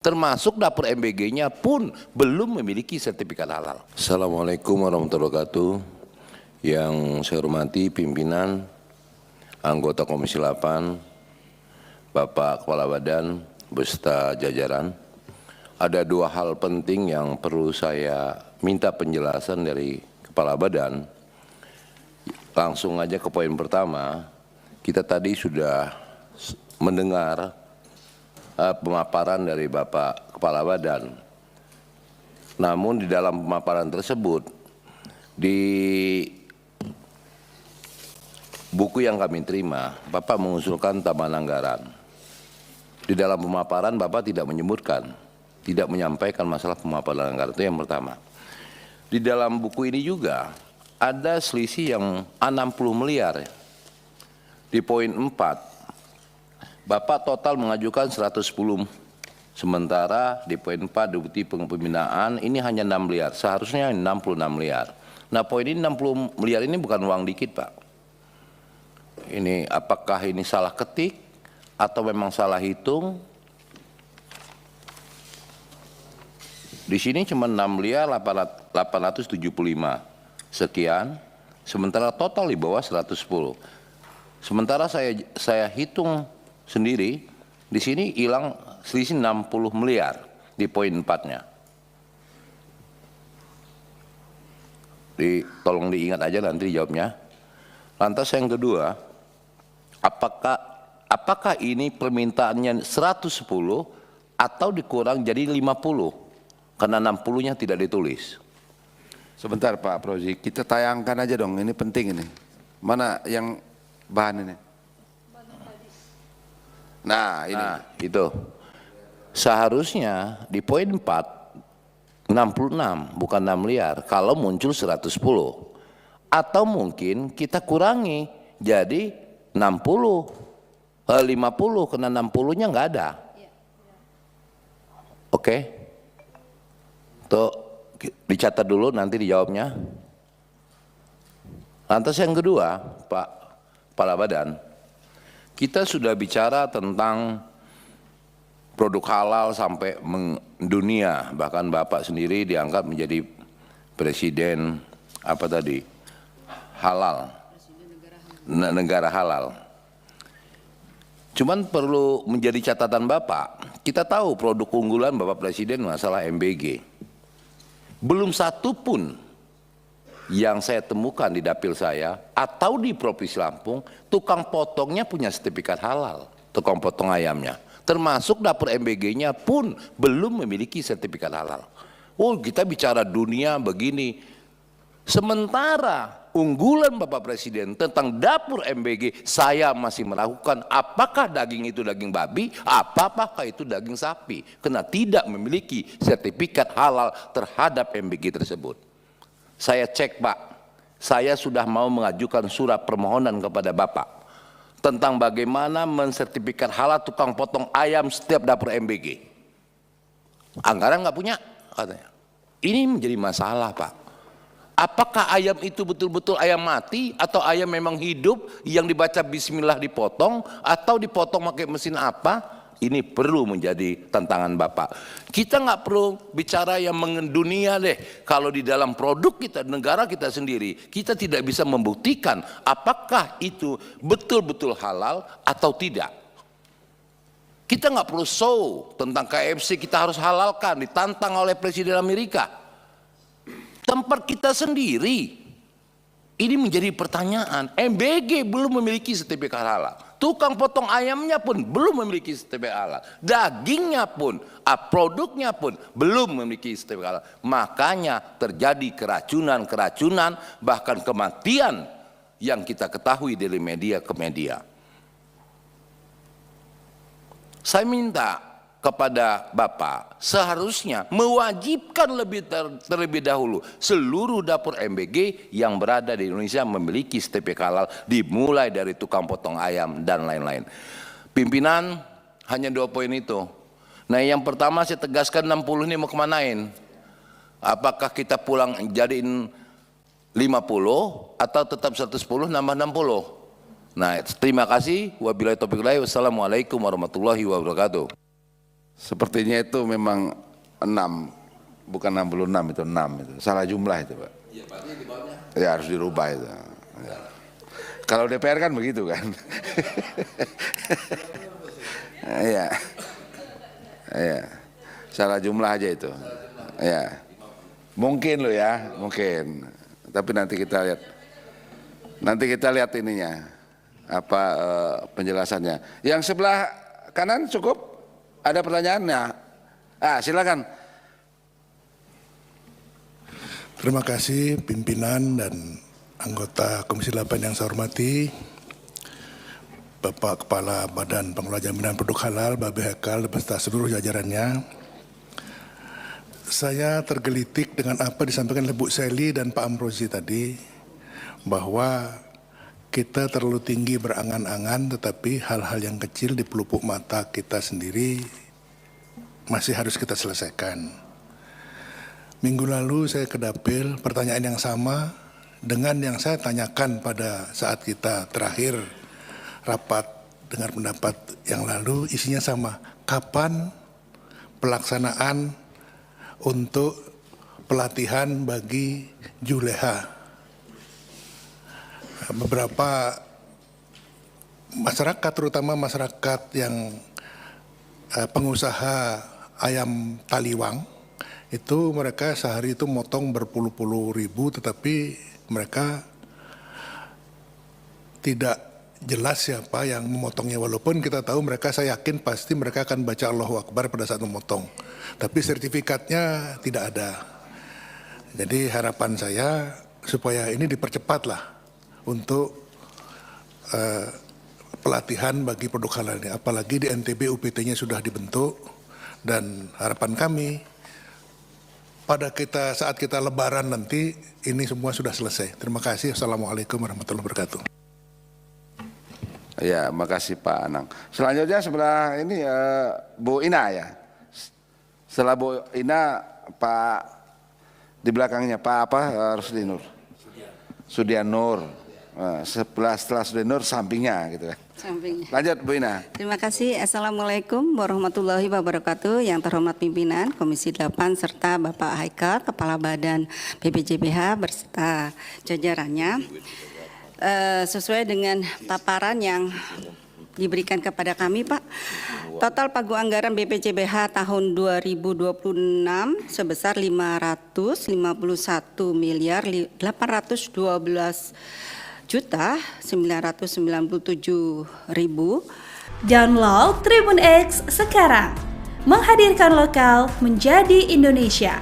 termasuk dapur MBG-nya pun belum memiliki sertifikat halal. Assalamualaikum warahmatullahi wabarakatuh. Yang saya hormati pimpinan, anggota Komisi 8, Bapak Kepala Badan, beserta jajaran. Ada dua hal penting yang perlu saya minta penjelasan dari Kepala Badan. Langsung aja ke poin pertama, kita tadi sudah mendengar pemaparan dari Bapak Kepala Badan. Namun di dalam pemaparan tersebut, di buku yang kami terima, Bapak mengusulkan tambahan anggaran. Di dalam pemaparan Bapak tidak menyebutkan, tidak menyampaikan masalah pemaparan anggaran, itu yang pertama. Di dalam buku ini juga ada selisih yang 60 miliar. Di poin 4, Bapak total mengajukan 110, sementara di poin 4 bukti pembinaan ini hanya 6 miliar, seharusnya 66 miliar. Nah poin ini 60 miliar ini bukan uang dikit Pak. Ini apakah ini salah ketik atau memang salah hitung? Di sini cuma 6 miliar 875 sekian, sementara total di bawah 110. Sementara saya hitung sendiri, di sini hilang selisih 60 miliar di poin 4-nya. Tolong diingat aja nanti jawabnya. Lantas yang kedua, apakah ini permintaannya 110 atau dikurang jadi 50? Karena 60-nya tidak ditulis. Sebentar Pak Fauzi, kita tayangkan aja dong, ini penting ini. Mana yang bahan ini? Nah ini. Nah, itu. Seharusnya di poin 4, 66 bukan 6 miliar kalau muncul 110. Atau mungkin kita kurangi jadi 50 karena 60-nya nggak ada. Oke. Tuh dicatat dulu nanti dijawabnya. Lantas yang kedua, Pak Kepala Badan, kita sudah bicara tentang produk halal sampai mendunia, bahkan Bapak sendiri diangkat menjadi presiden apa tadi? Halal. Negara halal. Cuman perlu menjadi catatan Bapak, kita tahu produk unggulan Bapak Presiden masalah MBG. Belum satu pun yang saya temukan di dapil saya atau di Provinsi Lampung, tukang potongnya punya sertifikat halal, tukang potong ayamnya. Termasuk dapur MBG-nya pun belum memiliki sertifikat halal. Oh, kita bicara dunia begini. Sementara unggulan Bapak Presiden tentang dapur MBG saya masih meragukan apakah daging itu daging babi, apakah itu daging sapi, karena tidak memiliki sertifikat halal terhadap MBG tersebut. Saya cek Pak, saya sudah mau mengajukan surat permohonan kepada Bapak tentang bagaimana mensertifikat halal tukang potong ayam setiap dapur MBG. Anggaran nggak punya katanya. Ini menjadi masalah Pak. Apakah ayam itu betul-betul ayam mati atau ayam memang hidup yang dibaca bismillah dipotong atau dipotong pakai mesin apa? Ini perlu menjadi tantangan Bapak. Kita nggak perlu bicara yang mendunia deh. Kalau di dalam produk kita, negara kita sendiri, kita tidak bisa membuktikan apakah itu betul-betul halal atau tidak. Kita nggak perlu show tentang KFC kita harus halalkan, ditantang oleh Presiden Amerika. Tempat kita sendiri. Ini menjadi pertanyaan. MBG belum memiliki sertifikat halal. Tukang potong ayamnya pun belum memiliki sertifikat halal. Dagingnya pun, produknya pun belum memiliki sertifikat halal. Makanya terjadi keracunan, bahkan kematian yang kita ketahui dari media ke media. Saya minta kepada Bapak seharusnya mewajibkan terlebih dahulu seluruh dapur MBG yang berada di Indonesia memiliki sertifikat halal, dimulai dari tukang potong ayam dan lain-lain. Pimpinan hanya 2 poin itu. Nah yang pertama saya tegaskan 60 ini mau kemanain? Apakah kita pulang jadiin 50 atau tetap 110 nambah 60? Nah terima kasih. Wabillahi taufiq wal hidayah. Wassalamualaikum warahmatullahi wabarakatuh. Sepertinya itu memang 6, bukan 66 itu 6 itu. Salah jumlah itu Pak. Iya, berarti di bawahnya. Ya harus dirubah itu. Ya. Kalau DPR kan begitu kan. Iya. Iya. Salah jumlah aja itu. Ya. Mungkin loh ya, mungkin. Tapi nanti kita lihat. Nanti kita lihat ininya. Apa penjelasannya. Yang sebelah kanan cukup? Ada pertanyaannya? Silakan. Terima kasih pimpinan dan anggota Komisi 8 yang saya hormati, Bapak Kepala Badan Pengelola Jaminan Produk Halal, Babe Hekal, beserta seluruh jajarannya. Saya tergelitik dengan apa disampaikan oleh Bu Seli dan Pak Amrozi tadi, bahwa kita terlalu tinggi berangan-angan, tetapi hal-hal yang kecil di pelupuk mata kita sendiri masih harus kita selesaikan. Minggu lalu saya ke Dapil, pertanyaan yang sama dengan yang saya tanyakan pada saat kita terakhir rapat dengar pendapat yang lalu, isinya sama. Kapan pelaksanaan untuk pelatihan bagi Juleha? Beberapa masyarakat, terutama masyarakat yang pengusaha ayam taliwang, itu mereka sehari itu motong berpuluh-puluh ribu, tetapi mereka tidak jelas siapa yang memotongnya. Walaupun kita tahu mereka, saya yakin pasti mereka akan baca Allahu Akbar pada saat memotong. Tapi sertifikatnya tidak ada. Jadi harapan saya supaya ini dipercepatlah untuk pelatihan bagi produk halal ini. Apalagi di NTB UPT-nya sudah dibentuk, dan harapan kami pada saat kita lebaran nanti ini semua sudah selesai. Terima kasih. Assalamualaikum warahmatullahi wabarakatuh. Ya, makasih Pak Anang. Selanjutnya sebelah ini Bu Ina ya. Setelah Bu Ina, Pak di belakangnya Pak apa? Rusdi Nur. Sudian Nur. Setelah Sudian Nur sampingnya gitu ya. Sampingnya. Lanjut Bu Ina. Terima kasih. Assalamualaikum warahmatullahi wabarakatuh. Yang terhormat pimpinan Komisi 8 serta Bapak Haikal, Kepala Badan BPJBH beserta jajarannya. Sesuai dengan paparan yang diberikan kepada kami, Pak, total pagu anggaran BPJBH tahun 2026 sebesar 551 miliar 812 juta 997 ribu. Download Tribun X sekarang, menghadirkan lokal menjadi Indonesia.